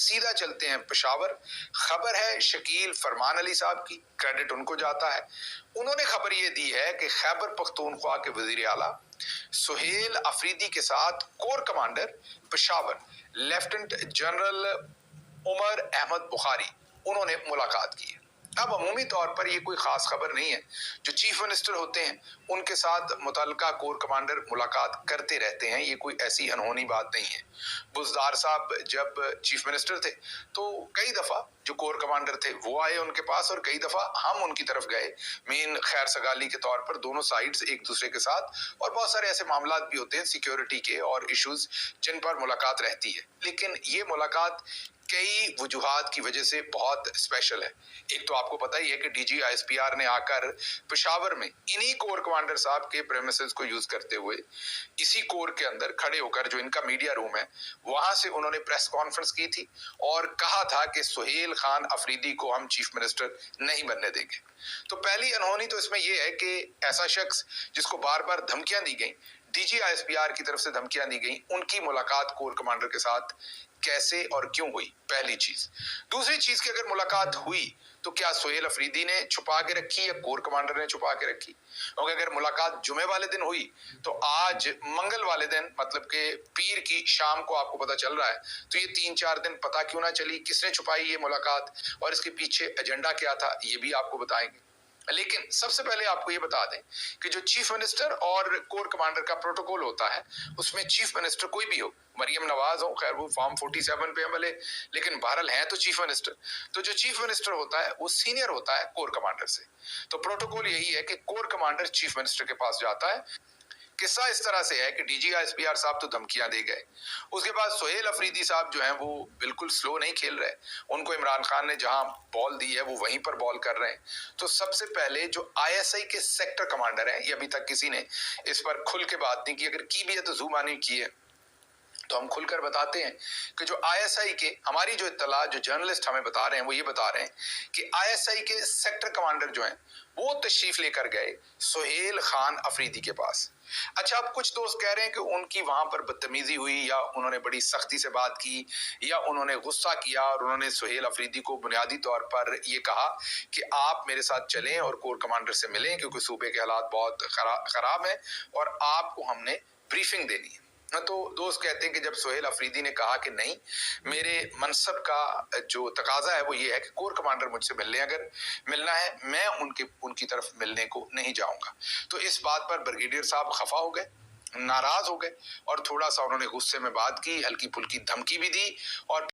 सीधा चलते हैं पेशावर। खबर है शकील फरमान अली साहब की, क्रेडिट उनको जाता है। उन्होंने खबर ये दी है कि खैबर पख्तूनख्वा के वजीर आला सुहेल अफरीदी के साथ corps commander Peshawar lieutenant general Umar Ahmed Bukhari उन्होंने मुलाकात की है। अब अमूमी तौर पर यह कोई खास खबर नहीं है। जो चीफ मिनिस्टर होते हैं उनके साथ मुतल्लिका कोर कमांडर मुलाकात करते रहते हैं, ये कोई ऐसी अनहोनी बात नहीं है। बुज़दार साहब जब चीफ मिनिस्टर थे तो कई दफा जो कोर कमांडर थे वो आए उनके पास, और कई दफा हम उनकी तरफ गए मेन खैर सगाली के तौर पर, दोनों साइड्स एक दूसरे के साथ। और बहुत सारे ऐसे मामला भी होते हैं सिक्योरिटी के और इश्यूज जिन पर मुलाकात रहती है, लेकिन ये मुलाकात कई वजूहात की वजह से बहुत स्पेशल है। एक तो आपको पता ही है कि डीजी आईएसपीआर ने आकर पेशावर में इन्हीं कोर कमांडर साहब के प्रेमिसेस को यूज करते हुए इसी कोर के अंदर खड़े होकर, जो इनका मीडिया रूम है वहां से उन्होंने प्रेस कॉन्फ्रेंस की थी और कहा था कि सुहेल खान अफरीदी को हम चीफ मिनिस्टर नहीं बनने देंगे। तो पहली अनहोनी तो इसमें यह है कि ऐसा शख्स जिसको बार बार धमकियां दी गई, डीजी आईएसपीआर की तरफ से धमकियां दी गई, उनकी मुलाकात कोर कमांडर के साथ कैसे और क्यों हुई, पहली चीज। दूसरी चीज की अगर मुलाकात हुई तो क्या सुहेल अफरीदी ने छुपा के रखी या कोर कमांडर ने छुपा के रखी? क्योंकि अगर मुलाकात जुमे वाले दिन हुई तो आज मंगल वाले दिन, मतलब कि पीर की शाम को आपको पता चल रहा है, तो ये 3-4 दिन पता क्यों ना चली, किसने छुपाई ये मुलाकात और इसके पीछे एजेंडा क्या था, ये भी आपको बताएंगे। लेकिन सबसे पहले आपको ये बता दें कि जो चीफ मिनिस्टर और कोर कमांडर का प्रोटोकॉल होता है उसमें चीफ मिनिस्टर कोई भी हो, मरियम नवाज हो, खैर वो फॉर्म 47 पे भले, लेकिन बहरहाल है तो चीफ मिनिस्टर। तो जो चीफ मिनिस्टर होता है वो सीनियर होता है कोर कमांडर से। तो प्रोटोकॉल यही है कि कोर कमांडर चीफ मिनिस्टर के पास जाता है। किस्सा इस तरह से है कि डीजी आईएसपीआर साहब तो धमकियां दे गए, उसके बाद सुहेल अफरीदी साहब जो हैं वो बिल्कुल स्लो नहीं खेल रहे, उनको इमरान खान ने जहां बॉल दी है वो वहीं पर बॉल कर रहे हैं। तो सबसे पहले जो आईएसआई के सेक्टर कमांडर हैं, ये अभी तक किसी ने इस पर खुल के बात नहीं की, अगर की भी है तो जुबानी की है, तो हम खुलकर बताते हैं कि जो आईएसआई के, हमारी जो इत्तला जो जर्नलिस्ट हमें बता रहे हैं वो ये बता रहे हैं कि आईएसआई के सेक्टर कमांडर जो हैं वो तशरीफ लेकर गए सुहेल खान अफरीदी के पास। अच्छा, अब कुछ दोस्त कह रहे हैं कि उनकी वहां पर बदतमीजी हुई या उन्होंने बड़ी सख्ती से बात की या उन्होंने गुस्सा किया और उन्होंने सुहेल अफरीदी को बुनियादी तौर पर ये कहा कि आप मेरे साथ चलें और कोर कमांडर से मिलें क्योंकि सूबे के हालात बहुत खराब हैं और आपको हमने ब्रीफिंग देनी है। तो दोस्त कहते हैं कि जब सुहेल अफरीदी ने कहा कि नहीं, मेरे मनसब का जो तकाजा है वो ये है कि कोर कमांडर मुझसे मिलने, अगर मिलना है मैं उनकी तरफ मिलने को नहीं जाऊंगा। तो इस बात पर ब्रिगेडियर साहब खफा हो गए, नाराज हो गए और थोड़ा सा उन्होंने गुस्से में बात की, हल्की फुल्की धमकी भी दी और